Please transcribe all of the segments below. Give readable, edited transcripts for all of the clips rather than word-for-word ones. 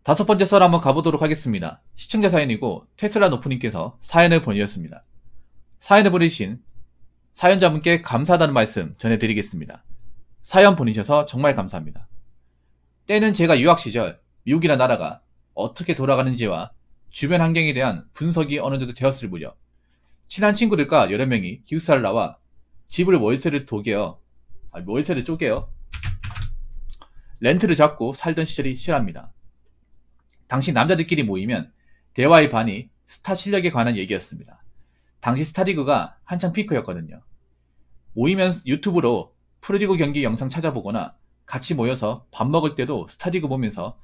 5번째 썰 한번 가보도록 하겠습니다. 시청자 사연이고 테슬라 노프님께서 사연을 보내주셨습니다. 사연을 보내주신 사연자분께 감사하다는 말씀 전해드리겠습니다. 사연 보내주셔서 정말 감사합니다. 때는 제가 유학 시절 미국이라는 나라가 어떻게 돌아가는지와 주변 환경에 대한 분석이 어느 정도 되었을 무렵 친한 친구들과 여러 명이 기숙사를 나와 집을 월세를 쪼개어 렌트를 잡고 살던 시절이 실합니다. 당시 남자들끼리 모이면 대화의 반이 스타 실력에 관한 얘기였습니다. 당시 스타리그가 한창 피크였거든요. 모이면 유튜브로 프로리그 경기 영상 찾아보거나 같이 모여서 밥 먹을 때도 스타리그 보면서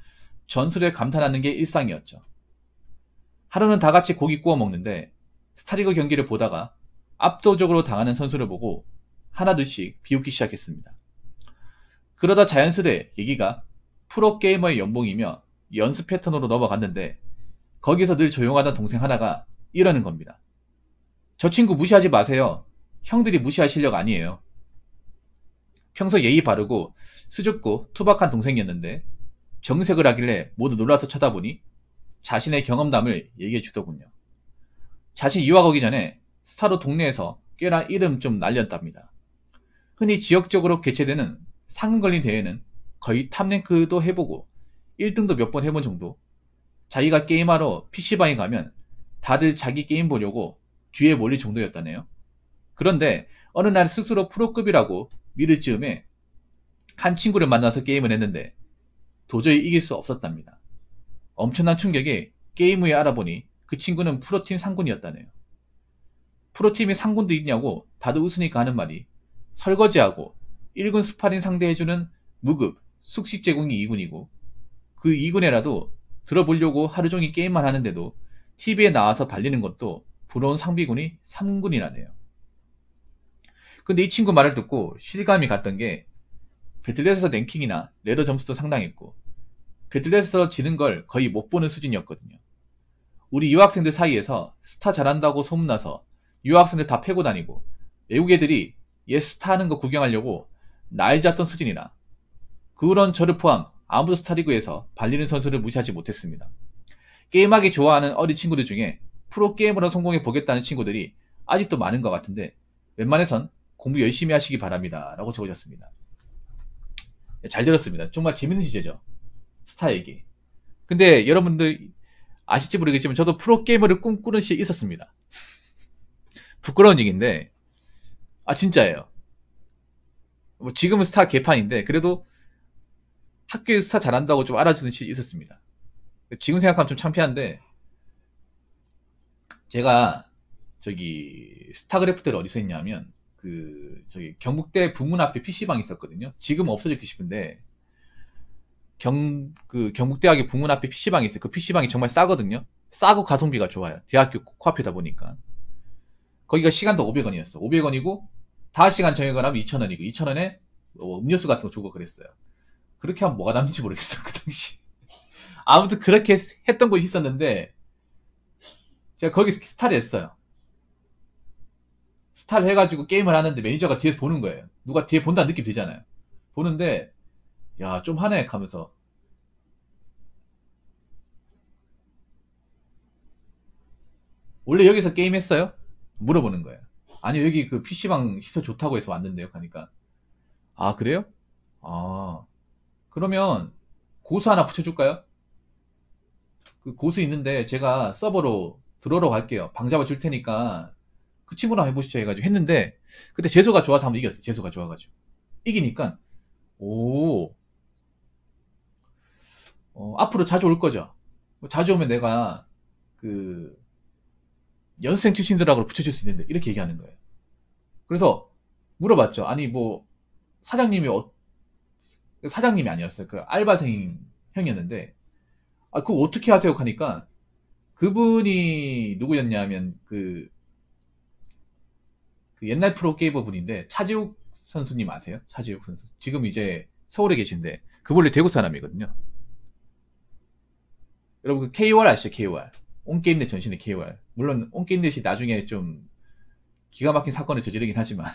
전술에 감탄하는 게 일상이었죠. 하루는 다 같이 고기 구워 먹는데 스타리그 경기를 보다가 압도적으로 당하는 선수를 보고 하나둘씩 비웃기 시작했습니다. 그러다 자연스레 얘기가 프로게이머의 연봉이며 연습 패턴으로 넘어갔는데 거기서 늘 조용하던 동생 하나가 이러는 겁니다. 저 친구 무시하지 마세요. 형들이 무시할 실력 아니에요. 평소 예의 바르고 수줍고 투박한 동생이었는데 정색을 하길래 모두 놀라서 쳐다보니 자신의 경험담을 얘기해 주더군요. 자신 유학 오기 전에 스타로 동네에서 꽤나 이름 좀 날렸답니다. 흔히 지역적으로 개최되는 상금 걸린 대회는 거의 탑랭크도 해보고 1등도 몇 번 해본 정도. 자기가 게임하러 PC방에 가면 다들 자기 게임 보려고 뒤에 몰릴 정도였다네요. 그런데 어느 날 스스로 프로급이라고 믿을 즈음에 한 친구를 만나서 게임을 했는데 도저히 이길 수 없었답니다. 엄청난 충격에 게임 후에 알아보니 그 친구는 프로팀 상군이었다네요. 프로팀에 상군도 있냐고 다들 웃으니까 하는 말이 설거지하고 1군 스파링 상대해주는 무급 숙식 제공이 2군이고 그 2군에라도 들어보려고 하루 종일 게임만 하는데도 TV에 나와서 발리는 것도 부러운 상비군이 3군이라네요. 근데 이 친구 말을 듣고 실감이 갔던 게 배틀넷에서 랭킹이나 레더 점수도 상당했고 배틀넷에서 지는 걸 거의 못 보는 수준이었거든요. 우리 유학생들 사이에서 스타 잘한다고 소문나서 유학생들 다 패고 다니고 외국 애들이 얘 스타 하는 거 구경하려고 날 잡던 수준이라 그런 저를 포함 아무도 스타리그에서 발리는 선수를 무시하지 못했습니다. 게임하기 좋아하는 어린 친구들 중에 프로게이머로 성공해 보겠다는 친구들이 아직도 많은 것 같은데 웬만해선 공부 열심히 하시기 바랍니다. 라고 적으셨습니다. 잘 들었습니다. 정말 재밌는 주제죠. 스타 얘기. 근데 여러분들 아실지 모르겠지만 저도 프로게이머를 꿈꾸는 시절이 있었습니다. 부끄러운 얘기인데 진짜예요. 뭐 지금은 스타 개판인데 그래도 학교에 스타 잘한다고 좀 알아주는 시절이 있었습니다. 지금 생각하면 좀 창피한데 제가 스타크래프트를 어디서 했냐면 경북대 부문 앞에 PC방이 있었거든요. 지금은 없어졌기 싶은데 경북대학의 부문 앞에 PC방이 있어요. 그 PC방이 정말 싸거든요. 싸고 가성비가 좋아요. 대학교 코앞이다 보니까. 거기가 시간도 500원이었어. 500원이고 5시간 정액을 하면 2,000원이고 2,000원에 음료수 같은 거 주고 그랬어요. 그렇게 하면 뭐가 남는지 모르겠어. 그 당시. 아무튼 그렇게 했던 곳이 있었는데 제가 거기서 스타를 했어요. 스타를 해가지고 게임을 하는데 매니저가 뒤에서 보는 거예요. 누가 뒤에 본다는 느낌 들잖아요. 보는데 야, 좀 하네 하면서 원래 여기서 게임 했어요? 물어보는 거예요. 아니 여기 그 PC방 시설 좋다고 해서 왔는데요. 하니까 그래요? 그러면 고수 하나 붙여줄까요? 그 고수 있는데 제가 서버로 들어오러 갈게요. 방 잡아줄 테니까 그 친구랑 해보시죠 해가지고 했는데 그때 재수가 좋아서 한번 이겼어요. 재수가 좋아가지고 이기니까 앞으로 자주 올 거죠. 자주 오면 내가 연습생 출신들하고 붙여줄 수 있는데 이렇게 얘기하는 거예요. 그래서 물어봤죠. 아니 뭐 사장님이 사장님이 아니었어요. 그 알바생 형이었는데 그거 어떻게 하세요? 하니까 그분이 누구였냐면 그 옛날 프로게이머 분인데 차지욱 선수님 아세요? 차지욱 선수. 지금 이제 서울에 계신데 그 원래 대구 사람이거든요. 여러분 그 KOR 아시죠? KOR. 온게임넷 전신의 KOR. 물론 온게임넷이 나중에 좀 기가 막힌 사건을 저지르긴 하지만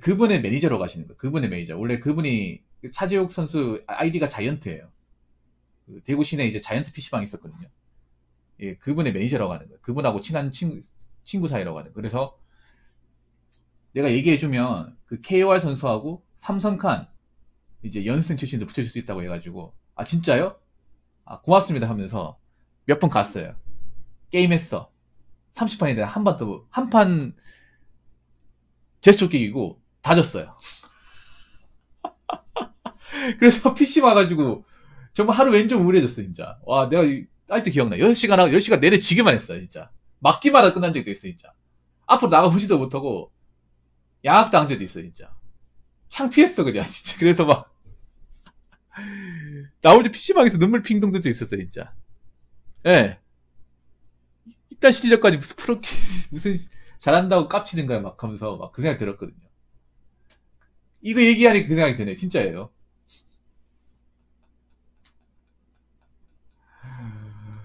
그분의 매니저로 가시는 거예요. 그분의 매니저. 원래 그분이 차지욱 선수 아이디가 자이언트예요. 그 대구 시내에 이제 자이언트 PC방이 있었거든요. 예, 그분의 매니저라고 하는 거예요. 그분하고 친한 친구 사이라고 하는 거예요. 그래서 내가 얘기해주면 그 KOR 선수하고 삼성칸 이제 연습생 출신도 붙여줄 수 있다고 해가지고, 아 진짜요? 아 고맙습니다 하면서 몇 번 갔어요. 게임했어. 30판인데 한 판 제스처 끼기고 다 졌어요. 그래서 PC 와가지고 정말 하루 왼좀 우울해졌어 진짜. 와 내가 아직도 기억나. 6시간 내내 지기만 했어 진짜. 맞기만 하다 끝난 적도 있어 진짜. 앞으로 나가보지도 못하고 양악도 한 적도 있어 진짜. 창피했어 그냥 진짜. 그래서 막 나올 때 PC방에서 눈물 핑동 들도 있었어 진짜. 예. 이딴 실력까지 무슨 무슨 잘한다고 깝치는 거야 막 하면서 막 그 생각 들었거든요. 이거 얘기하니까 그 생각이 드네. 진짜예요.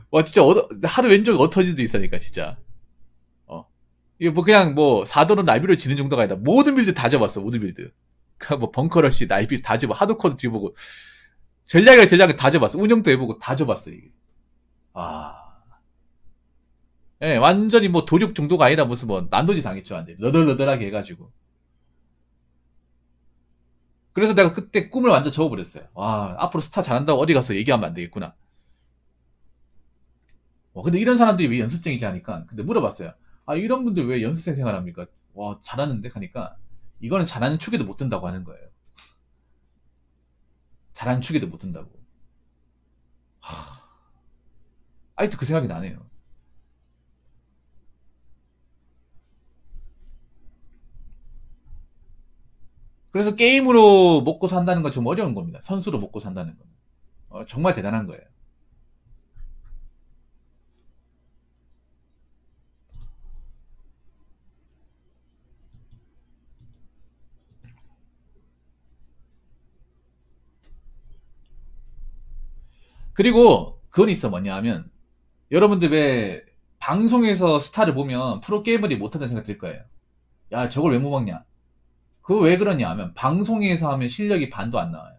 와 진짜 하루 왼쪽 어터지도 있으니까 진짜. 이게 뭐 그냥 뭐 4도는 날비로 지는 정도가 아니라 모든 빌드 다 접었어. 모든 빌드. 뭐 벙커러시 날비 다 접어. 하드코드 뒤보고 전략을 다 접었어. 운영도 해보고 다 접었어 이게. 아. 예, 완전히 뭐 도륙 정도가 아니라 무슨 뭐 난도지 당했죠. 완전 너덜너덜하게 해가지고. 그래서 내가 그때 꿈을 완전 접어버렸어요. 와, 앞으로 스타 잘한다고 어디 가서 얘기하면 안 되겠구나. 근데 이런 사람들이 왜 연습생이지 하니까, 근데 물어봤어요. 아, 이런 분들 왜 연습생 생활합니까? 와, 잘하는데? 하니까, 이거는 잘하는 축에도 못 든다고 하는 거예요. 잘하는 축에도 못 든다고. 아직도 그 생각이 나네요. 그래서 게임으로 먹고 산다는 건 좀 어려운 겁니다. 선수로 먹고 산다는 건. 정말 대단한 거예요. 그리고 그건 있어. 뭐냐 하면 여러분들 왜 방송에서 스타를 보면 프로게이머들이 못한다는 생각 들 거예요. 야 저걸 왜 못 먹냐. 그거 왜 그러냐 하면 방송에서 하면 실력이 반도 안 나와요.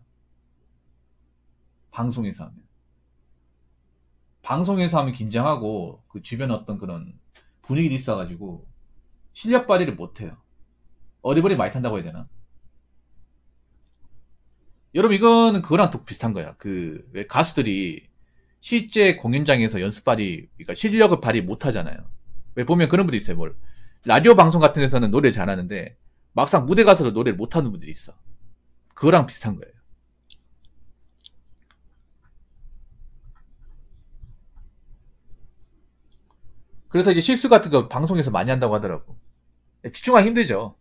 방송에서 하면. 방송에서 하면 긴장하고 그 주변 어떤 그런 분위기도 있어가지고 실력 발휘를 못해요. 어리버리 많이 탄다고 해야 되나? 여러분 이거는 그거랑 또 비슷한 거야. 그 왜 가수들이 실제 공연장에서 연습 발휘, 그러니까 실력을 발휘 못 하잖아요. 왜 보면 그런 분들이 있어요. 뭘 라디오 방송 같은 데서는 노래 잘하는데 막상 무대 가서도 노래를 못 하는 분들이 있어. 그거랑 비슷한 거예요. 그래서 이제 실수 같은 거 방송에서 많이 한다고 하더라고. 집중하기 힘들죠.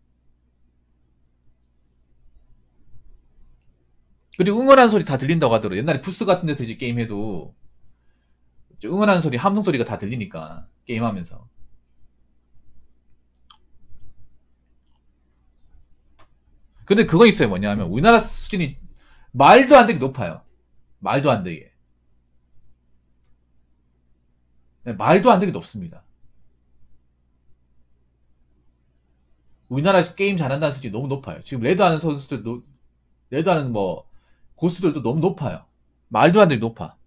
그리고 응원하는 소리 다 들린다고 하더라고. 옛날에 부스 같은 데서 이제 게임해도 응원하는 소리, 함성 소리가 다 들리니까 게임하면서. 근데 그거 있어요. 뭐냐면 우리나라 수준이 말도 안 되게 높아요. 말도 안 되게. 말도 안 되게 높습니다. 우리나라 게임 잘한다는 수준이 너무 높아요. 지금 레드하는 선수들도, 레드하는 뭐 고수들도 너무 높아요. 말도 안 되게 높아.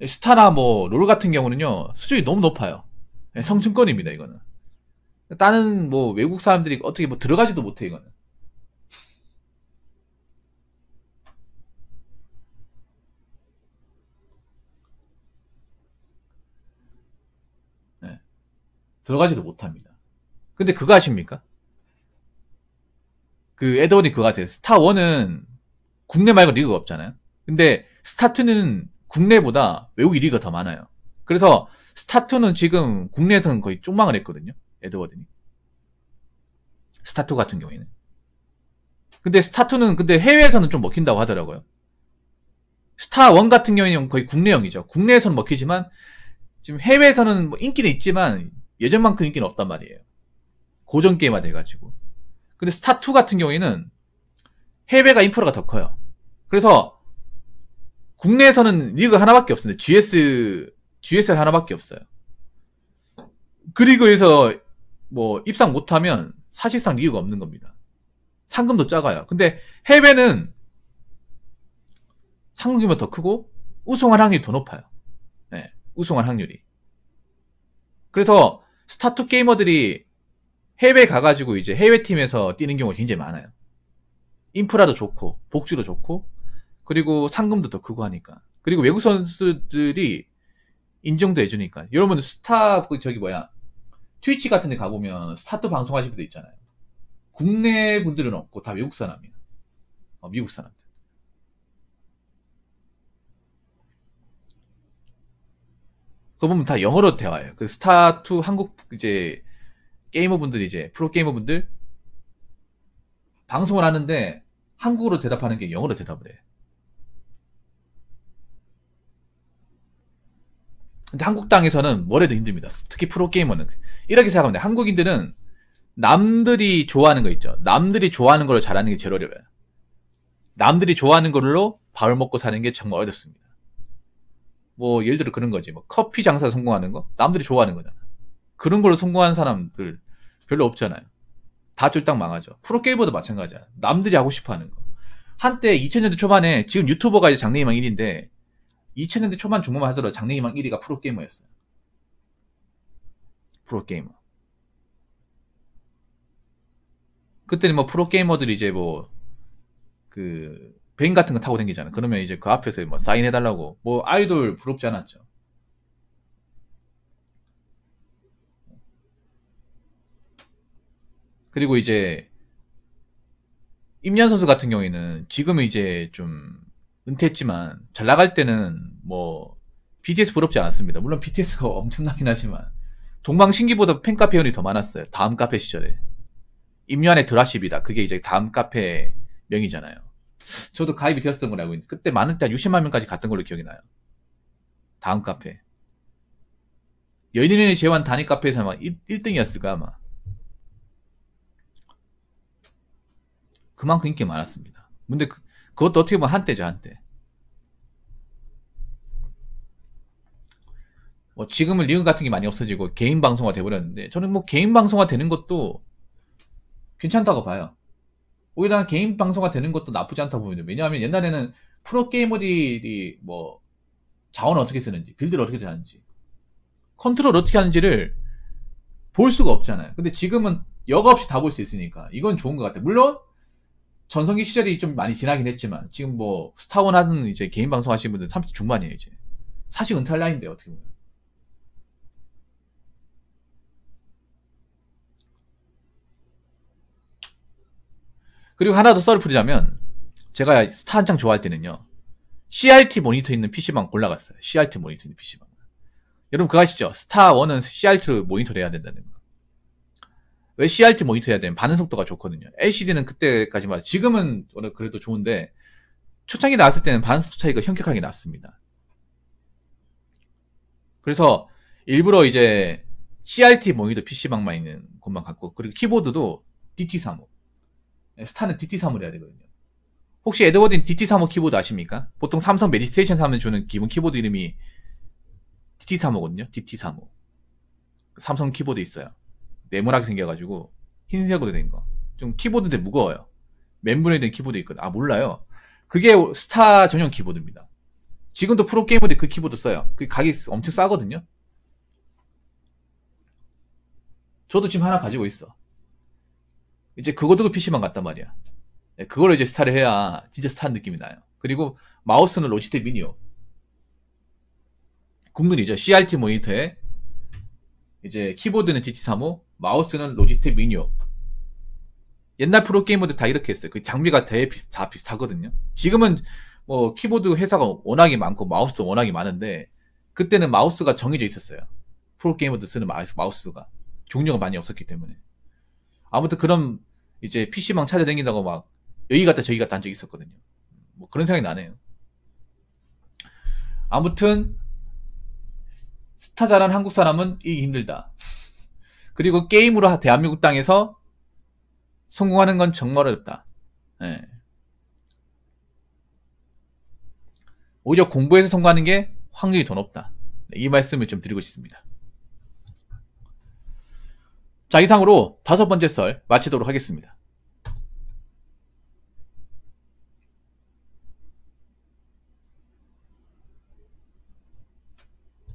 스타나 뭐 롤 같은 경우는요 수준이 너무 높아요. 성층권입니다 이거는. 다른 뭐 외국 사람들이 어떻게 뭐 들어가지도 못해 이거는. 네. 들어가지도 못합니다. 근데 그거 아십니까? 그 에드워드 그거 아세요? 스타1은 국내 말고 리그가 없잖아요. 근데 스타2는 국내보다 외국 리그가 더 많아요. 그래서 스타2는 지금 국내에서는 거의 쪽망을 했거든요. 에드워드니. 스타2 같은 경우에는. 근데 스타2는 근데 해외에서는 좀 먹힌다고 하더라고요. 스타1 같은 경우에는 거의 국내형이죠. 국내에서는 먹히지만 지금 해외에서는 뭐 인기는 있지만 예전만큼 인기는 없단 말이에요. 고전 게임화 돼가지고. 근데 스타2 같은 경우에는 해외가 인프라가 더 커요. 그래서 국내에서는 리그가 하나밖에 없습니다. GSL 하나밖에 없어요. 그 리그에서 뭐 입상 못하면 사실상 리그가 없는 겁니다. 상금도 작아요. 근데 해외는 상금이 더 크고 우승할 확률이 더 높아요. 네, 우승할 확률이. 그래서 스타2 게이머들이 해외 가가지고 이제 해외 팀에서 뛰는 경우가 굉장히 많아요. 인프라도 좋고 복지도 좋고 그리고 상금도 더 크고 하니까. 그리고 외국 선수들이 인정도 해주니까. 여러분 트위치 같은 데 가보면 스타2 방송하시는 분들 있잖아요. 국내 분들은 없고 다 외국 사람이에요. 미국 사람들. 그거 보면 다 영어로 대화해요. 그 스타2 한국 이제 게이머 분들이 이제 프로 게이머 분들 방송을 하는데 한국어로 대답하는 게 영어로 대답을 해. 근데 한국 땅에서는 뭘 해도 힘듭니다. 특히 프로 게이머는. 이렇게 생각하면 돼. 한국인들은 남들이 좋아하는 거 있죠. 남들이 좋아하는 걸 잘하는 게 제일 어려워요. 남들이 좋아하는 걸로 밥을 먹고 사는 게 정말 어렵습니다. 뭐 예를 들어 그런 거지. 뭐 커피 장사 성공하는 거 남들이 좋아하는 거잖아. 그런 걸로 성공한 사람들 별로 없잖아요. 다 쫄딱 망하죠. 프로게이머도 마찬가지야. 남들이 하고 싶어 하는 거. 한때 2000년대 초반에 지금 유튜버가 이제 장래희망 1위인데 2000년대 초반 중반만 하더라도 장래희망 1위가 프로게이머였어요. 프로게이머. 그때는 뭐 프로게이머들이 이제 뭐 그 밴 같은 거 타고 다니잖아. 그러면 이제 그 앞에서 뭐 사인해달라고. 뭐 아이돌 부럽지 않았죠. 그리고 이제 임현 선수 같은 경우에는 지금은 이제 좀 은퇴했지만 잘 나갈 때는 뭐 BTS 부럽지 않았습니다. 물론 BTS가 엄청나긴 하지만 동방신기보다 팬카페 회원이 더 많았어요. 다음 카페 시절에. 임요한의 드라십이다. 그게 이제 다음 카페 명이잖아요. 저도 가입이 되었던 걸 알고 있는데 그때 많을 때 한 60만 명까지 갔던 걸로 기억이 나요. 다음 카페. 연인의 제환 단위 카페에서 아마 1등이었을까 아마. 그만큼 인기 많았습니다. 근데 그것도 어떻게 보면 한때죠, 한때. 뭐 지금은 리그 같은 게 많이 없어지고 개인 방송화 돼버렸는데 저는 뭐 개인 방송화 되는 것도 괜찮다고 봐요. 오히려 개인 방송화 되는 것도 나쁘지 않다고 보거든요. 왜냐하면 옛날에는 프로게이머들이 뭐 자원을 어떻게 쓰는지, 빌드를 어떻게 하는지, 컨트롤 어떻게 하는지를 볼 수가 없잖아요. 근데 지금은 여과 없이 다 볼 수 있으니까 이건 좋은 것 같아요. 물론 전성기 시절이 좀 많이 지나긴 했지만 지금 뭐 스타원 하는 이제 개인 방송 하시는 분들 30대 중반이에요 이제. 사실 은퇴할 나이인데 어떻게 보면. 그리고 하나 더 썰을 풀자면 제가 스타 한창 좋아할 때는요. CRT 모니터 있는 PC방 골라갔어요. CRT 모니터 있는 PC방. 여러분 그거 아시죠? 스타1은 CRT 모니터를 해야 된다는 거. 왜 CRT 모니터 해야 되면 반응 속도가 좋거든요. LCD는 그때까지만 지금은 그래도 좋은데 초창기 나왔을 때는 반응 속도 차이가 현격하게 났습니다. 그래서 일부러 이제 CRT 모니터 PC방만 있는 곳만 갖고 그리고 키보드도 DT35 스타는 DT35를 해야 되거든요. 혹시 에드워드인 DT35 키보드 아십니까? 보통 삼성 메디스테이션 사면 주는 기본 키보드 이름이 DT35거든요. DT35 삼성 키보드 있어요. 네모나게 생겨가지고 흰색으로 된 거. 좀 키보드인데 무거워요. 맨분에 된 키보드 있거든. 아 몰라요. 그게 스타 전용 키보드입니다. 지금도 프로게이머들이 그 키보드 써요. 그 가격이 엄청 싸거든요. 저도 지금 하나 가지고 있어. 이제 그거 두고 PC방 갔단 말이야. 그걸로 이제 스타를 해야 진짜 스타 느낌이 나요. 그리고 마우스는 로지텍 미니오. 국룰이죠. CRT 모니터에 이제 키보드는 DT35, 마우스는 로지텍 미니오. 옛날 프로게이머들 다 이렇게 했어요. 그 장비가 다 비슷하거든요. 지금은 뭐 키보드 회사가 워낙에 많고 마우스도 워낙에 많은데 그때는 마우스가 정해져 있었어요. 프로게이머들 쓰는 마우스가 종류가 많이 없었기 때문에. 아무튼 그런 이제 PC방 찾아다닌다고 막 여기 갔다 저기 갔다 한 적이 있었거든요. 뭐 그런 생각이 나네요. 아무튼 스타 잘한 한국 사람은 이기 힘들다. 그리고 게임으로 대한민국 땅에서 성공하는 건 정말 어렵다. 네. 오히려 공부해서 성공하는 게 확률이 더 높다. 이 말씀을 좀 드리고 싶습니다. 자, 이상으로 5번째 썰 마치도록 하겠습니다.